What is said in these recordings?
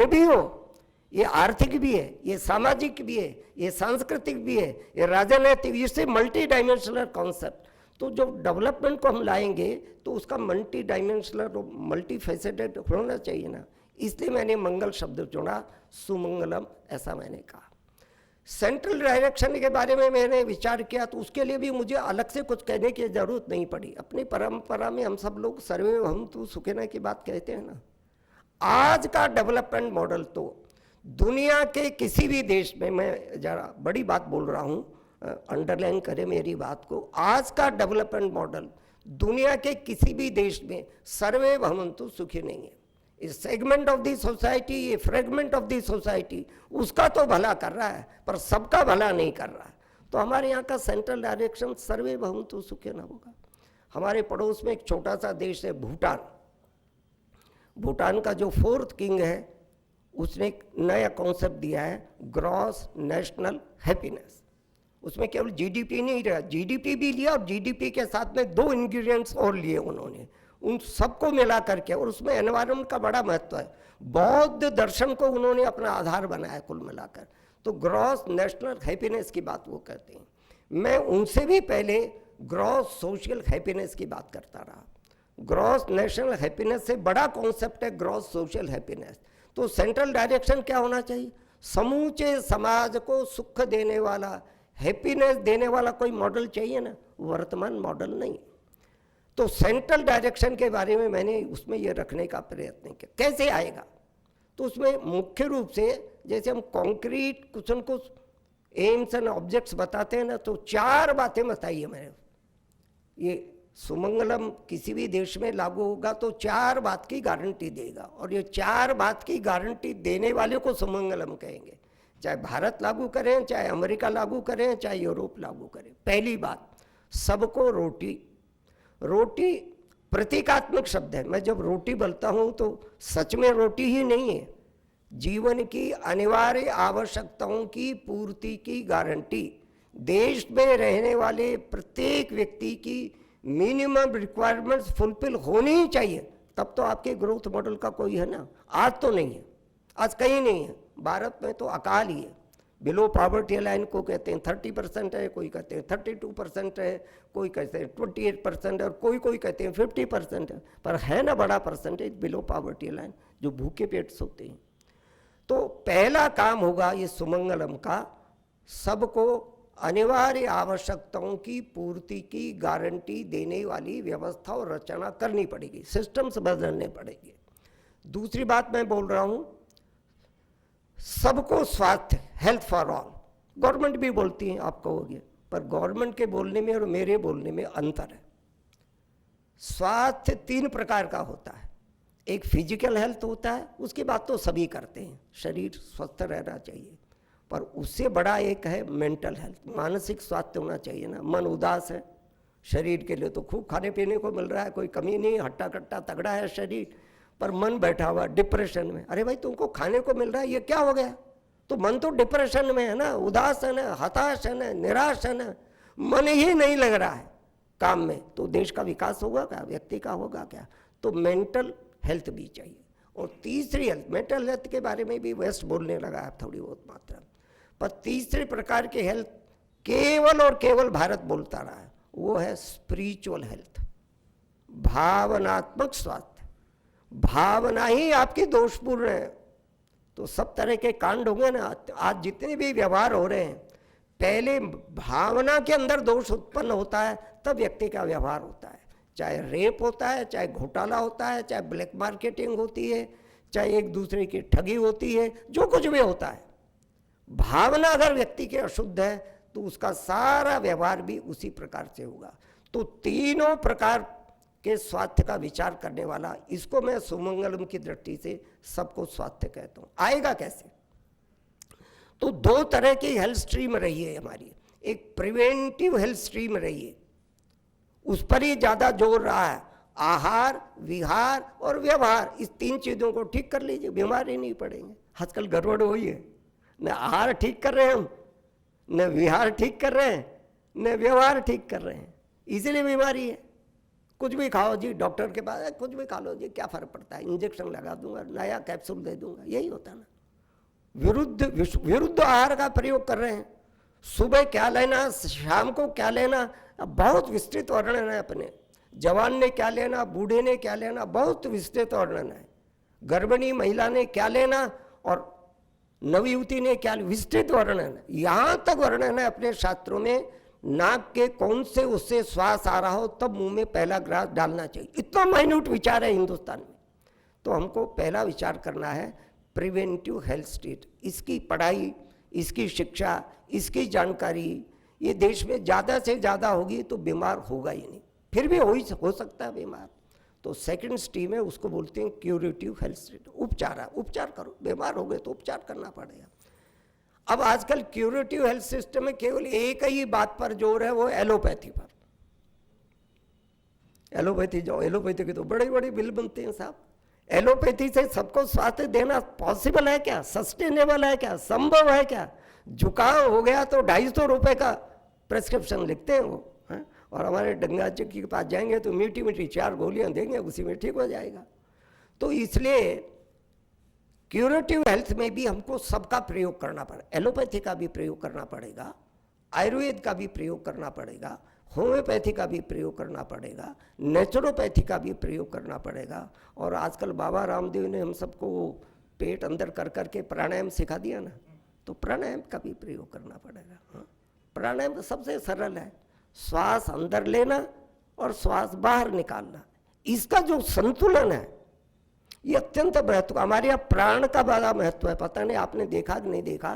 धन भी हो, ये आर्थिक भी है, ये सामाजिक भी है, ये सांस्कृतिक भी है, ये राजनीतिक, इससे मल्टी डायमेंशनल कॉन्सेप्ट। तो जो डेवलपमेंट को हम लाएंगे तो उसका मल्टी डायमेंशनल और मल्टी फेसेटेड होना चाहिए ना, इसलिए मैंने मंगल शब्द चुना, सुमंगलम ऐसा मैंने कहा। सेंट्रल डायरेक्शन के बारे में मैंने विचार किया तो उसके लिए भी मुझे अलग से कुछ कहने की जरूरत नहीं पड़ी। अपनी परंपरा में हम सब लोग सर्वे भवन्तु सुखिनः की बात कहते हैं ना। आज का डेवलपमेंट मॉडल तो दुनिया के किसी भी देश में, मैं जरा बड़ी बात बोल रहा हूँ, अंडरलाइन करें मेरी बात को, आज का डेवलपमेंट मॉडल दुनिया के किसी भी देश में सर्वे भवन्तु सुखी नहीं है। इस सेगमेंट ऑफ दी सोसाइटी, ये फ्रेगमेंट ऑफ दी सोसाइटी, उसका तो भला कर रहा है पर सबका भला नहीं कर रहा है। तो हमारे यहाँ का सेंट्रल डायरेक्शन सर्वे भवन्तु सुखिनः होगा। हमारे पड़ोस में एक छोटा सा देश है भूटान। भूटान का जो 4th किंग है उसने एक नया कॉन्सेप्ट दिया है, ग्रॉस नेशनल हैप्पीनेस। उसमें केवल जीडीपी नहीं रहा, जीडीपी भी लिया और जीडीपी के साथ में 2 इंग्रेडिएंट्स और लिए उन्होंने, उन सबको मिला करके, और उसमें एनवायरनमेंट का बड़ा महत्व है। बौद्ध दर्शन को उन्होंने अपना आधार बनाया कुल मिलाकर। तो ग्रॉस नेशनल हैप्पीनेस की बात वो करते हैं। मैं उनसे भी पहले ग्रॉस सोशल हैप्पीनेस की बात करता रहा। ग्रॉस नेशनल हैप्पीनेस से बड़ा कॉन्सेप्ट है ग्रॉस सोशल हैप्पीनेस। तो सेंट्रल डायरेक्शन क्या होना चाहिए? समूचे समाज को सुख देने वाला, हैप्पीनेस देने वाला कोई मॉडल चाहिए ना, वर्तमान मॉडल नहीं। तो सेंट्रल डायरेक्शन के बारे में मैंने उसमें ये रखने का प्रयत्न किया। कैसे आएगा? तो उसमें मुख्य रूप से जैसे हम कॉन्क्रीट कुछ न कुछ एम्स एंड ऑब्जेक्ट्स बताते हैं ना, तो 4 बातें बताइए मैंने। ये सुमंगलम किसी भी देश में लागू होगा तो 4 बात की गारंटी देगा, और ये 4 बात की गारंटी देने वाले को सुमंगलम कहेंगे। चाहे भारत लागू करें, चाहे अमेरिका लागू करें, चाहे यूरोप लागू करें। पहली बात, सबको रोटी। रोटी प्रतीकात्मक शब्द है। मैं जब रोटी बोलता हूं तो सच में रोटी ही नहीं है, जीवन की अनिवार्य आवश्यकताओं की पूर्ति की गारंटी। देश में रहने वाले प्रत्येक व्यक्ति की मिनिमम रिक्वायरमेंट्स फुलफिल होनी ही चाहिए, तब तो आपके ग्रोथ मॉडल का कोई है ना। आज तो नहीं है, आज कहीं नहीं है। भारत में तो अकाल ही है। बिलो पॉवर्टी लाइन को कहते हैं 30% है, कोई कहते हैं 32% है, कोई कहते हैं 28% है, और कोई कहते हैं 50% है, पर है ना बड़ा परसेंटेज बिलो पॉवर्टी लाइन जो भूखे पेट सोते हैं। तो पहला काम होगा ये सुमंगलम का, सबको अनिवार्य आवश्यकताओं की पूर्ति की गारंटी देने वाली व्यवस्था और रचना करनी पड़ेगी, सिस्टम्स बदलने पड़ेंगे। दूसरी बात मैं बोल रहा हूं, सबको स्वास्थ्य, हेल्थ फॉर ऑल। गवर्नमेंट भी बोलती है, आप कहोगे, पर गवर्नमेंट के बोलने में और मेरे बोलने में अंतर है। स्वास्थ्य 3 प्रकार का होता है। एक फिजिकल हेल्थ होता है, उसकी बात तो सभी करते हैं, शरीर स्वस्थ रहना चाहिए, पर उससे बड़ा एक है मेंटल हेल्थ, मानसिक स्वास्थ्य होना चाहिए ना। मन उदास है, शरीर के लिए तो खूब खाने पीने को मिल रहा है, कोई कमी नहीं, हट्टा कट्टा तगड़ा है शरीर, पर मन बैठा हुआ डिप्रेशन में। अरे भाई तुमको खाने को मिल रहा है, ये क्या हो गया? तो मन तो डिप्रेशन में है ना, उदास है ना, हताश है ना, निराश है ना, मन ही नहीं लग रहा है काम में, तो देश का विकास होगा क्या, व्यक्ति का होगा क्या? तो मेंटल हेल्थ भी चाहिए। और तीसरी हेल्थ, मेंटल हेल्थ के बारे में भी वेस्ट बोलने लगा है थोड़ी बहुत मात्रा, पर तीसरे प्रकार की हेल्थ केवल और केवल भारत बोलता रहा है, वो है स्पिरिचुअल हेल्थ, भावनात्मक स्वास्थ्य। भावना ही आपकी दोषपूर्ण है तो सब तरह के कांड होंगे ना। आज जितने भी व्यवहार हो रहे हैं, पहले भावना के अंदर दोष उत्पन्न होता है तब व्यक्ति का व्यवहार होता है। चाहे रेप होता है, चाहे घोटाला होता है, चाहे ब्लैक मार्केटिंग होती है, चाहे एक दूसरे की ठगी होती है, जो कुछ भी होता है, भावना अगर व्यक्ति की अशुद्ध है तो उसका सारा व्यवहार भी उसी प्रकार से होगा। तो तीनों प्रकार के स्वास्थ्य का विचार करने वाला, इसको मैं सुमंगलम की दृष्टि से सबको स्वास्थ्य कहता हूं। आएगा कैसे? तो 2 तरह की हेल्थ स्ट्रीम रही है हमारी। एक प्रिवेंटिव हेल्थ स्ट्रीम रही है, उस पर ही ज्यादा जोर रहा है। आहार, विहार और व्यवहार, इस 3 चीजों को ठीक कर लीजिए, बीमार ही नहीं पड़ेंगे। आजकल गड़बड़ हुई है, न आहार ठीक कर रहे हैं हम, न विहार ठीक कर रहे हैं, न व्यवहार ठीक कर रहे हैं, इसीलिए बीमारी है। कुछ भी खाओ जी, डॉक्टर के पास कुछ भी खा लो जी, क्या फर्क पड़ता है, इंजेक्शन लगा दूंगा, नया कैप्सूल दे दूंगा, यही होता है ना। विरुद्ध आहार का प्रयोग कर रहे हैं। सुबह क्या लेना, शाम को क्या लेना, बहुत विस्तृत वर्णन है। अपने जवान ने क्या लेना, बूढ़े ने क्या लेना, बहुत विस्तृत वर्णन है। गर्भिणी महिला ने क्या लेना और नवयुवती ने क्या, विस्तृत वर्णन है। यहां तक वर्णन है अपने शास्त्रों में, नाक के कौन से उससे श्वास आ रहा हो तब मुंह में पहला ग्रास डालना चाहिए। इतना माइन्यूट विचार है हिंदुस्तान में। तो हमको पहला विचार करना है प्रिवेंटिव हेल्थ स्टेट। इसकी पढ़ाई, इसकी शिक्षा, इसकी जानकारी ये देश में ज़्यादा से ज़्यादा होगी तो बीमार होगा ही नहीं, फिर भी हो सकता है बीमार। तो सेकंड स्ट्रीम है, उसको बोलते हैं क्यूरेटिव हेल्थ स्टेट। उपचार करो, बीमार हो गए तो उपचार करना पड़ेगा। अब आजकल क्यूरेटिव हेल्थ सिस्टम में केवल एक ही बात पर जोर है, वो एलोपैथी पर। एलोपैथी के तो बड़े बड़े बिल बनते हैं साहब। एलोपैथी से सबको स्वास्थ्य देना पॉसिबल है क्या, सस्टेनेबल है क्या, संभव है क्या? जुकाम हो गया तो 250 रुपए का प्रेस्क्रिप्शन लिखते हैं वो, है? और हमारे डंगा चक्की के पास जाएंगे तो मीठी मीठी 4 गोलियां देंगे, उसी में ठीक हो जाएगा। तो इसलिए क्यूरेटिव हेल्थ में भी हमको सबका प्रयोग करना पड़ेगा। एलोपैथी का भी प्रयोग करना पड़ेगा, आयुर्वेद का भी प्रयोग करना पड़ेगा, होम्योपैथी का भी प्रयोग करना पड़ेगा, नेचुरोपैथी का भी प्रयोग करना पड़ेगा। और आजकल बाबा रामदेव ने हम सबको पेट अंदर कर करके प्राणायाम सिखा दिया ना, तो प्राणायाम का भी प्रयोग करना पड़ेगा। हाँ, प्राणायाम तो सबसे सरल है, श्वास अंदर लेना और श्वास बाहर निकालना। इसका जो संतुलन है ये अत्यंत महत्व। हमारे यहाँ प्राण का बड़ा महत्व है। पता नहीं आपने देखा कि नहीं देखा,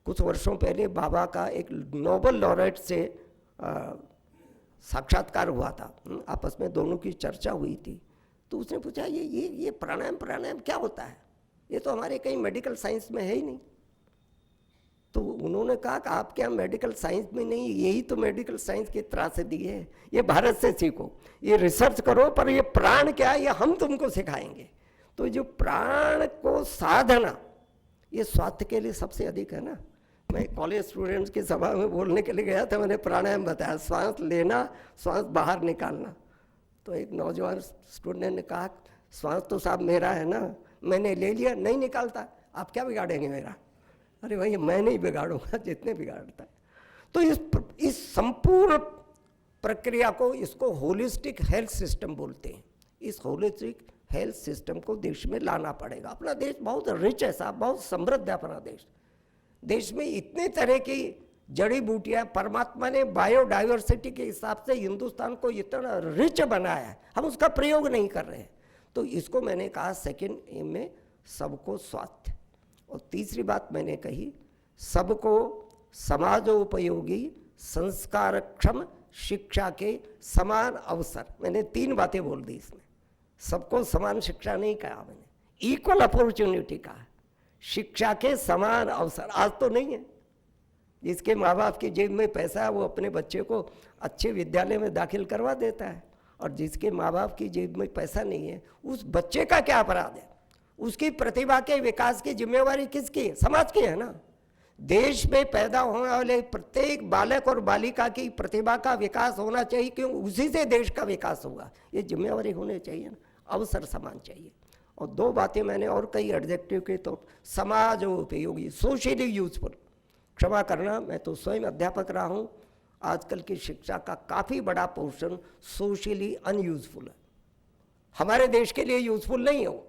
कुछ वर्षों पहले बाबा का एक नोबेल लॉरेट से साक्षात्कार हुआ था, आपस में दोनों की चर्चा हुई थी। तो उसने पूछा ये प्राणायाम क्या होता है, ये तो हमारे कहीं मेडिकल साइंस में है ही नहीं। तो उन्होंने कहा कि आपके यहाँ मेडिकल साइंस में नहीं, यही तो मेडिकल साइंस की त्रासदी है, ये भारत से सीखो, ये रिसर्च करो, पर ये प्राण क्या है ये हम तुमको सिखाएंगे। तो जो प्राण को साधना ये स्वास्थ्य के लिए सबसे अधिक है ना। मैं कॉलेज स्टूडेंट्स की सभा में बोलने के लिए गया था, मैंने प्राणायाम बताया, श्वास लेना, श्वास बाहर निकालना। तो एक नौजवान स्टूडेंट ने कहा श्वास तो साहब मेरा है ना, मैंने ले लिया, नहीं निकालता, आप क्या बिगाड़ेंगे मेरा? अरे भाई मैं नहीं बिगाड़ूंगा, जितने बिगाड़ता है। तो इस संपूर्ण प्रक्रिया को, इसको होलिस्टिक हेल्थ सिस्टम बोलते हैं। इस होलिस्टिक हेल्थ सिस्टम को देश में लाना पड़ेगा। अपना देश बहुत रिच है साहब, बहुत समृद्ध है अपना देश। देश में इतने तरह की जड़ी बूटियां, परमात्मा ने बायोडाइवर्सिटी के हिसाब से हिंदुस्तान को इतना रिच बनाया है, हम उसका प्रयोग नहीं कर रहे हैं। तो इसको मैंने कहा सेकंड एम में सबको स्वास्थ्य। और तीसरी बात मैंने कही सबको समाजोपयोगी संस्कारक्षम शिक्षा के समान अवसर। मैंने 3 बातें बोल दी इसमें। सबको समान शिक्षा नहीं कहा मैंने, इक्वल अपॉर्चुनिटी कहा। शिक्षा के समान अवसर आज तो नहीं है। जिसके माँ बाप की जेब में पैसा है वो अपने बच्चे को अच्छे विद्यालय में दाखिल करवा देता है, और जिसके माँ बाप की जेब में पैसा नहीं है उस बच्चे का क्या अपराध है? उसकी प्रतिभा के विकास की जिम्मेवारी किसकी है? समाज की है ना। देश में पैदा होने वाले प्रत्येक बालक और बालिका की प्रतिभा का विकास होना चाहिए, क्यों? उसी से देश का विकास होगा। ये जिम्मेवारी होनी चाहिए ना, अवसर समान चाहिए। और 2 बातें मैंने और कई एडजेक्टिव के तो समाज उपयोगी, सोशली यूजफुल। क्षमा करना, मैं तो स्वयं अध्यापक रहा हूँ, आजकल की शिक्षा का काफ़ी बड़ा पोर्शन सोशली अनयूजफुल है, हमारे देश के लिए यूजफुल नहीं हो,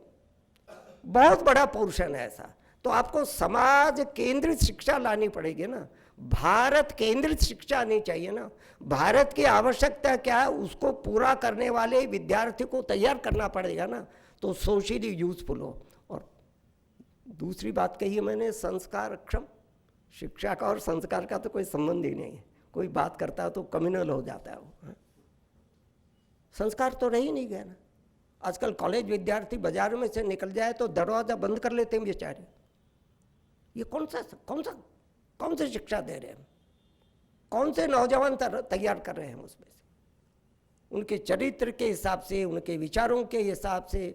बहुत बड़ा पोर्शन है ऐसा। तो आपको समाज केंद्रित शिक्षा लानी पड़ेगी ना, भारत केंद्रित शिक्षा आनी चाहिए ना। भारत की आवश्यकता क्या है उसको पूरा करने वाले विद्यार्थी को तैयार करना पड़ेगा ना, तो सोशली यूजफुल हो। और दूसरी बात कही है मैंने, संस्कारक्षम। शिक्षा का और संस्कार का तो कोई संबंध ही नहीं है, कोई बात करता है तो कम्युनल हो जाता है वो। संस्कार तो रह ही नहीं गया ना। आजकल कॉलेज विद्यार्थी बाजार में से निकल जाए तो दरवाजा बंद कर लेते हैं बेचारे। ये कौन सी शिक्षा दे रहे हैं? कौन से नौजवान तैयार कर रहे हैं उसमें से? उनके चरित्र के हिसाब से, उनके विचारों के हिसाब से,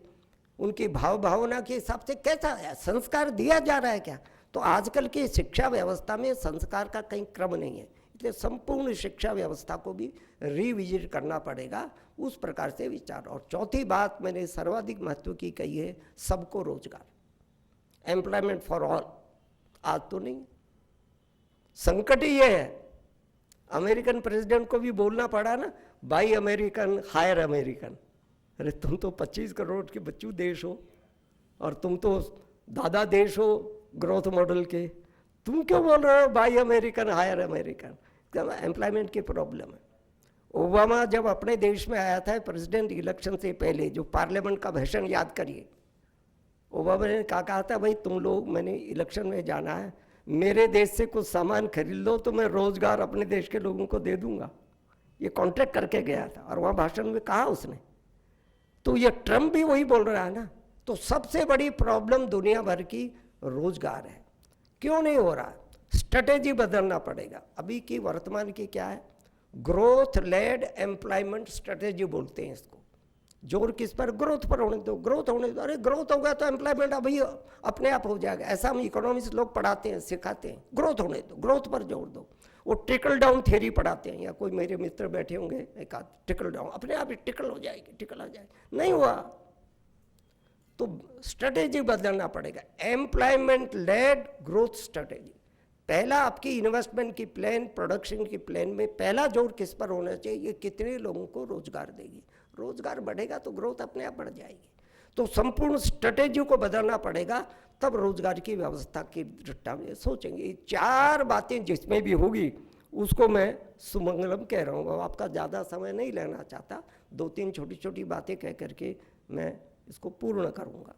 उनकी भावना के हिसाब से कैसा संस्कार दिया जा रहा है क्या? तो आजकल की शिक्षा व्यवस्था में संस्कार का कहीं क्रम नहीं है। इसलिए संपूर्ण शिक्षा व्यवस्था को भी रिविजिट करना पड़ेगा, उस प्रकार से विचार। और चौथी बात मैंने सर्वाधिक महत्व की कही है, सबको रोजगार, एम्प्लॉयमेंट फॉर ऑल। आज तो नहीं, संकट ही ये है। अमेरिकन प्रेसिडेंट को भी बोलना पड़ा ना, बाई अमेरिकन हायर अमेरिकन। अरे तुम तो 25 करोड़ के बच्चू देश हो और तुम तो दादा देश हो ग्रोथ मॉडल के, तुम क्यों बोल रहे हो buy American hire American? Employment की प्रॉब्लम है। ओबामा जब अपने देश में आया था प्रेसिडेंट इलेक्शन से पहले, जो पार्लियामेंट का भाषण याद करिए, ओबामा ने कहा था, भाई तुम लोग, मैंने इलेक्शन में जाना है, मेरे देश से कुछ सामान खरीद लो तो मैं रोजगार अपने देश के लोगों को दे दूंगा। ये कॉन्ट्रैक्ट करके गया था और वहाँ भाषण में कहा उसने। तो ये ट्रम्प भी वही बोल रहा है ना। तो सबसे बड़ी प्रॉब्लम दुनिया भर की रोजगार है। क्यों नहीं हो रहा? स्ट्रेटेजी बदलना पड़ेगा। अभी की वर्तमान की क्या है? ग्रोथ लेड एम्प्लॉयमेंट स्ट्रेटेजी बोलते हैं इसको। जोर किस पर? ग्रोथ पर होने दो, ग्रोथ होने दो। अरे ग्रोथ होगा तो एम्प्लॉयमेंट अभी अपने आप हो जाएगा, ऐसा हम इकोनॉमिक्स लोग पढ़ाते हैं, सिखाते हैं। ग्रोथ होने दो, ग्रोथ पर जोर दो। वो ट्रिकल डाउन थ्योरी पढ़ाते हैं, या कोई मेरे मित्र बैठे होंगे एक आध, ट्रिकल डाउन, अपने आप ही टिकल हो जाएगी, टिकल हो जाएगी। नहीं हुआ तो स्ट्रेटेजी बदलना पड़ेगा। Employment led growth strategy. पहला आपकी इन्वेस्टमेंट की प्लान, प्रोडक्शन की प्लान में पहला जोर किस पर होना चाहिए? ये कितने लोगों को रोजगार देगी। रोजगार बढ़ेगा तो ग्रोथ अपने आप बढ़ जाएगी। तो संपूर्ण स्ट्रेटेजी को बदलना पड़ेगा, तब रोजगार की व्यवस्था की दृष्टि में सोचेंगे। चार बातें जिसमें भी होगी उसको मैं सुमंगलम कह रहा हूँ। आपका ज़्यादा समय नहीं लेना चाहता, 2-3 छोटी छोटी बातें कह करके मैं इसको पूर्ण करूँगा।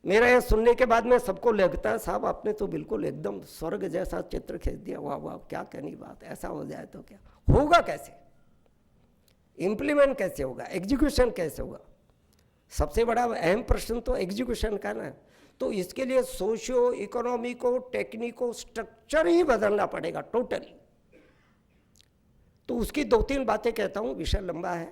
मेरा यह सुनने के बाद में सबको लगता है, साहब आपने तो बिल्कुल एकदम स्वर्ग जैसा चित्र खींच दिया, वाह वाह क्या कहनी बात, ऐसा हो जाए तो क्या होगा, कैसे इम्प्लीमेंट कैसे होगा, एग्जीक्यूशन कैसे होगा? सबसे बड़ा अहम प्रश्न तो एग्जीक्यूशन का ना। तो इसके लिए सोशियो इकोनॉमिको टेक्निको स्ट्रक्चर ही बदलना पड़ेगा टोटली। तो उसकी 2-3 बातें कहता हूँ, विषय लंबा है।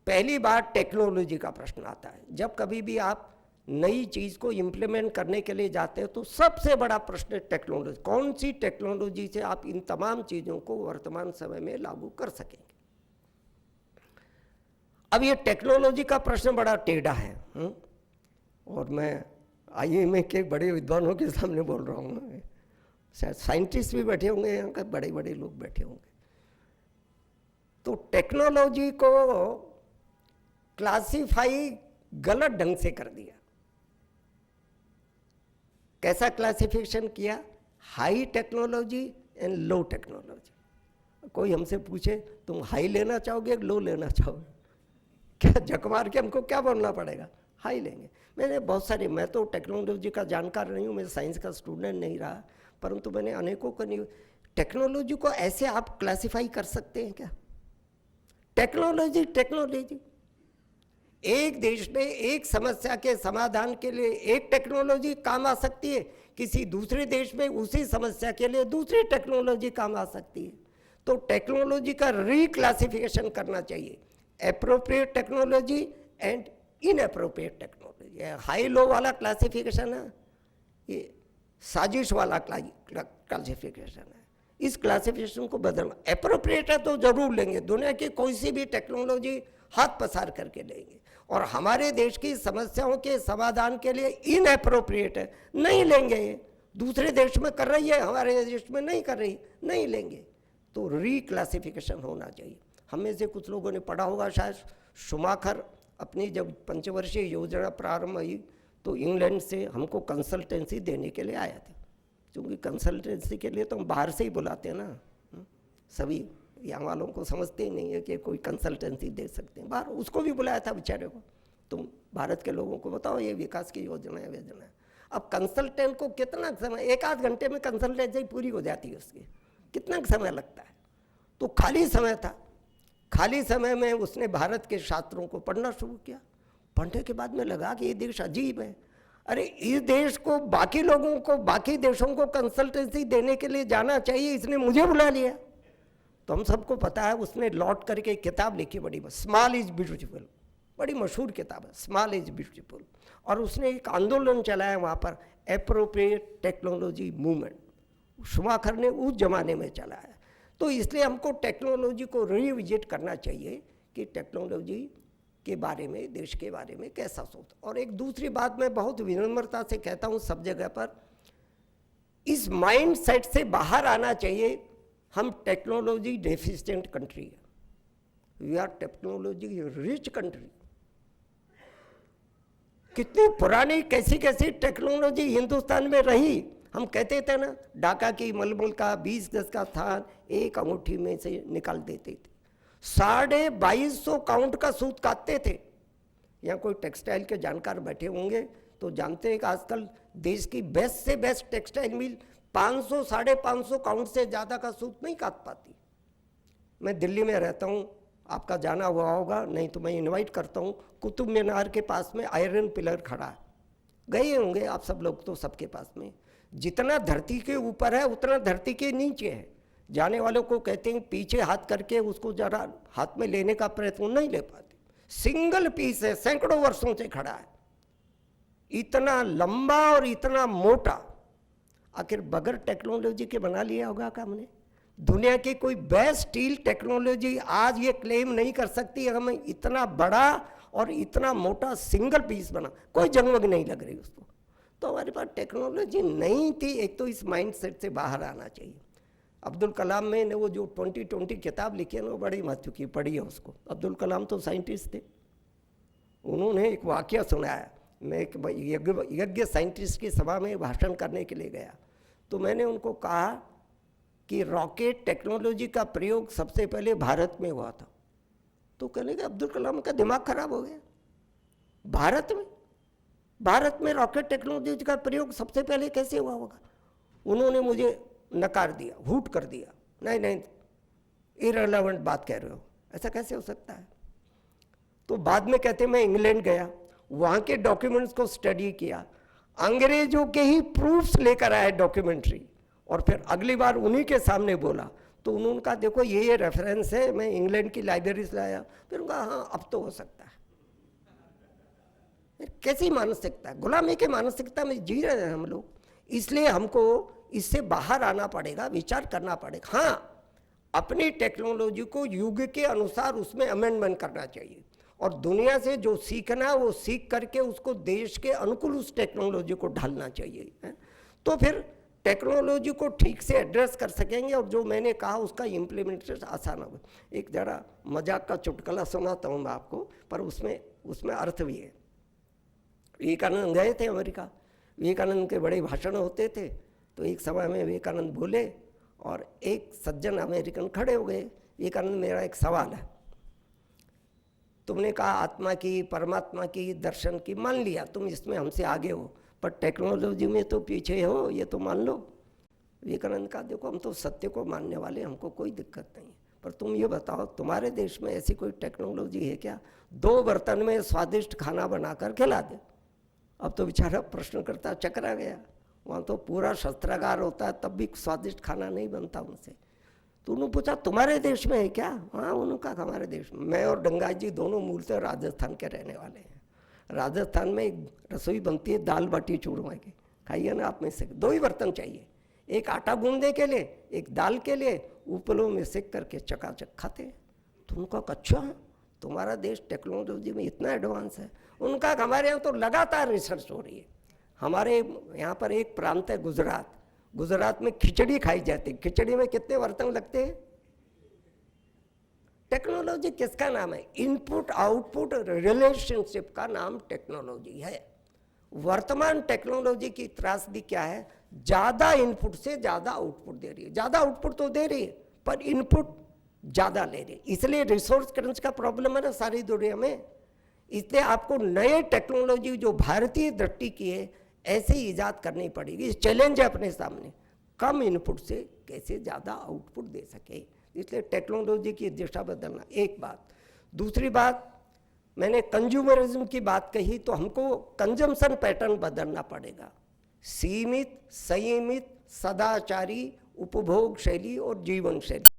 पहली बात टेक्नोलॉजी का प्रश्न आता है। जब कभी भी आप नई चीज़ को इम्प्लीमेंट करने के लिए जाते हो तो सबसे बड़ा प्रश्न है टेक्नोलॉजी। कौन सी टेक्नोलॉजी से आप इन तमाम चीज़ों को वर्तमान समय में लागू कर सकेंगे? अब ये टेक्नोलॉजी का प्रश्न बड़ा टेढ़ा है। और मैं IIM के बड़े विद्वानों के सामने बोल रहा हूँ, शायद साइंटिस्ट भी बैठे होंगे, यहाँ के बड़े बड़े लोग बैठे होंगे। तो टेक्नोलॉजी को क्लासिफाई गलत ढंग से कर दिया। कैसा क्लासिफिकेशन किया? High technology and low technology. कोई हमसे पूछे तुम हाई लेना चाहोगे लो लेना चाहोगे, क्या झक मार के हमको क्या बोलना पड़ेगा? हाई लेंगे। मैंने बहुत सारे, मैं तो टेक्नोलॉजी का जानकार नहीं हूँ, मैं साइंस का स्टूडेंट नहीं रहा, परंतु मैंने अनेकों को नहीं। टेक्नोलॉजी को ऐसे आप क्लासिफाई कर सकते हैं क्या? टेक्नोलॉजी टेक्नोलॉजी, एक देश में एक समस्या के समाधान के लिए एक टेक्नोलॉजी काम आ सकती है, किसी दूसरे देश में उसी समस्या के लिए दूसरी टेक्नोलॉजी काम आ सकती है। तो टेक्नोलॉजी का रिक्लासिफिकेशन करना चाहिए, appropriate technology and inappropriate technology. High low वाला क्लासिफिकेशन है, ये साजिश वाला क्लासिफिकेशन है। इस क्लासिफिकेशन को बदलना। एप्रोप्रिएट है तो जरूर लेंगे, दुनिया की कोई सी भी टेक्नोलॉजी हाथ पसार करके लेंगे, और हमारे देश की समस्याओं के समाधान के लिए इनएप्रोप्रिएट है, नहीं लेंगे। दूसरे देश में कर रही है, हमारे देश में नहीं कर रही, नहीं लेंगे। तो रिक्लासिफिकेशन होना चाहिए। हम में से कुछ लोगों ने पढ़ा होगा शायद, शुमाकर अपनी जब पंचवर्षीय योजना प्रारंभ हुई तो इंग्लैंड से हमको कंसल्टेंसी देने के लिए आया था। क्योंकि कंसल्टेंसी के लिए तो हम बाहर से ही बुलाते हैं ना, सभी यहाँ वालों को समझते ही नहीं है कि कोई कंसल्टेंसी दे सकते हैं। बाहर उसको भी बुलाया था बेचारे को, तुम भारत के लोगों को बताओ ये विकास की योजना है, योजना है। अब कंसल्टेंट को कितना समय, 1-8 घंटे में कंसल्टेंसी पूरी हो जाती है उसकी, कितना समय लगता है? तो खाली समय था, खाली समय में उसने भारत के शास्त्रों को पढ़ना शुरू किया। पढ़ने के बाद में लगा कि ये देश अजीब है। अरे इस देश को बाकी लोगों को, बाकी देशों को कंसल्टेंसी देने के लिए जाना चाहिए, इसने मुझे बुला लिया। तो हम सबको पता है उसने लौट करके किताब लिखी बड़ी, स्मॉल इज ब्यूटीफुल, बड़ी मशहूर किताब है स्मॉल इज ब्यूटीफुल। और उसने एक आंदोलन चलाया वहाँ पर, एप्रोप्रिएट टेक्नोलॉजी मूवमेंट, शुमाकर ने उस जमाने में चलाया। तो इसलिए हमको टेक्नोलॉजी को रिविजिट करना चाहिए कि टेक्नोलॉजी के बारे में, देश के बारे में कैसा सोच। और एक दूसरी बात मैं बहुत विनम्रता से कहता हूँ सब जगह पर, इस माइंड सेट से बाहर आना चाहिए हम टेक्नोलॉजी डेफिशिएंट कंट्री है, we are technology rich country. कितनी पुरानी कैसी कैसी टेक्नोलॉजी हिंदुस्तान में रही। हम कहते थे ना, ढाका की मलमल का 20 गज का थान एक अंगूठी में से निकाल देते थे, 2250 काउंट का सूत काटते थे। यहाँ कोई टेक्सटाइल के जानकार बैठे होंगे तो जानते हैं कि आजकल देश की बेस्ट से बेस्ट टेक्सटाइल मिल 500 550 काउंट से ज़्यादा का सूत नहीं काट पाती। मैं दिल्ली में रहता हूँ, आपका जाना हुआ होगा, नहीं तो मैं इनवाइट करता हूँ। कुतुब मीनार के पास में आयरन पिलर खड़ा है, गए होंगे आप सब लोग तो, सबके पास में जितना धरती के ऊपर है उतना धरती के नीचे है। जाने वालों को कहते हैं पीछे हाथ करके उसको जरा हाथ में लेने का प्रयत्न नहीं ले पाते। सिंगल पीस है, सैकड़ों वर्षों से खड़ा है, इतना लंबा और इतना मोटा। आखिर बगैर टेक्नोलॉजी के बना लिया होगा क्या हमने? दुनिया की कोई बेस्ट स्टील टेक्नोलॉजी आज ये क्लेम नहीं कर सकती हमें इतना बड़ा और इतना मोटा सिंगल पीस बना, कोई जंग वंग नहीं लग रही उसको। तो हमारे पास टेक्नोलॉजी नहीं थी। एक तो इस माइंड सेट से बाहर आना चाहिए। अब्दुल कलाम ने वो जो 2020 किताब लिखी है ना, वो बड़ी महत्व की, पढ़ी है उसको। अब्दुल कलाम तो साइंटिस्ट थे, उन्होंने एक वाकया सुनाया। मैं एक यज्ञ साइंटिस्ट की सभा में भाषण करने के लिए गया, तो मैंने उनको कहा कि रॉकेट टेक्नोलॉजी का प्रयोग सबसे पहले भारत में हुआ था। तो कहने के अब्दुल कलाम का दिमाग खराब हो गया, भारत में रॉकेट टेक्नोलॉजी का प्रयोग सबसे पहले कैसे हुआ होगा? उन्होंने मुझे नकार दिया, हूट कर दिया, नहीं इररिलेवेंट बात कह रहे हो, ऐसा कैसे हो सकता है? तो बाद में कहते मैं इंग्लैंड गया, वहाँ के डॉक्यूमेंट्स को स्टडी किया, अंग्रेजों के ही प्रूफ्स लेकर आया डॉक्यूमेंट्री, और फिर अगली बार उन्हीं के सामने बोला तो उन्होंने कहा देखो ये रेफरेंस है, मैं इंग्लैंड की लाइब्रेरी से लाया। फिर उनका हाँ अब तो हो सकता है। कैसी मानसिकता है, गुलामी की मानसिकता में जी रहे हैं हम लोग। इसलिए हमको इससे बाहर आना पड़ेगा, विचार करना पड़ेगा। हाँ, अपनी टेक्नोलॉजी को युग के अनुसार उसमें अमेंडमेंट करना चाहिए, और दुनिया से जो सीखना है वो सीख करके उसको देश के अनुकूल उस टेक्नोलॉजी को ढालना चाहिए। तो फिर टेक्नोलॉजी को ठीक से एड्रेस कर सकेंगे, और जो मैंने कहा उसका इम्प्लीमेंटेशन आसान होगा। एक जरा मजाक का चुटकुला सुनाता हूँ मैं आपको, पर उसमें अर्थ भी है। विवेकानंद गए थे अमेरिका, विवेकानंद के बड़े भाषण होते थे, तो एक समय में विवेकानंद बोले और एक सज्जन अमेरिकन खड़े हो गए। विवेकानंद, मेरा एक सवाल है, तुमने कहा आत्मा की, परमात्मा की, दर्शन की, मान लिया तुम इसमें हमसे आगे हो, पर टेक्नोलॉजी में तो पीछे हो, ये तो मान लो। विवेकानंद का देखो हम तो सत्य को मानने वाले, हमको कोई दिक्कत नहीं है, पर तुम ये बताओ तुम्हारे देश में ऐसी कोई टेक्नोलॉजी है क्या 2 बर्तन में स्वादिष्ट खाना बनाकर खिला दे? अब तो बेचारा प्रश्नकर्ता चकरा गया, वहाँ तो पूरा शस्त्रागार होता है तब भी स्वादिष्ट खाना नहीं बनता उनसे। तो उन्होंने पूछा तुम्हारे देश में है क्या? हाँ, उन्होंने कहा हमारे देश में। मैं और गंगा जी दोनों मूलतः राजस्थान के रहने वाले हैं। राजस्थान में एक रसोई बनती है दाल बाटी चूरमा की, खाइए ना आप में से। 2 ही बर्तन चाहिए, एक आटा गूंदने के लिए, एक दाल के लिए, उपलों में सेक करके चकाचक खाते हैं। तो उनका अच्छा तुम्हारा देश टेक्नोलॉजी में इतना एडवांस है। उनका हमारे यहाँ तो लगातार रिसर्च हो रही है। हमारे यहाँ पर एक प्रांत है गुजरात में खिचड़ी खाई जाती है। खिचड़ी में कितने बर्तन लगते हैं? टेक्नोलॉजी किसका नाम है? इनपुट आउटपुट रिलेशनशिप का नाम टेक्नोलॉजी है। वर्तमान टेक्नोलॉजी की त्रासदी क्या है? ज्यादा इनपुट से ज्यादा आउटपुट दे रही है। ज्यादा आउटपुट तो दे रही है पर इनपुट ज्यादा ले रही है, इसलिए रिसोर्स क्रंच का प्रॉब्लम है ना सारी दुनिया में। इसलिए आपको नए टेक्नोलॉजी जो भारतीय दृष्टि की है ऐसे ही ईजाद करनी पड़ेगी। चैलेंज है अपने सामने, कम इनपुट से कैसे ज्यादा आउटपुट दे सके। इसलिए टेक्नोलॉजी की दिशा बदलना एक बात। दूसरी बात, मैंने कंज्यूमरिज्म की बात कही तो हमको कंजम्पशन पैटर्न बदलना पड़ेगा। सीमित, संयमित, सदाचारी उपभोग शैली और जीवन शैली।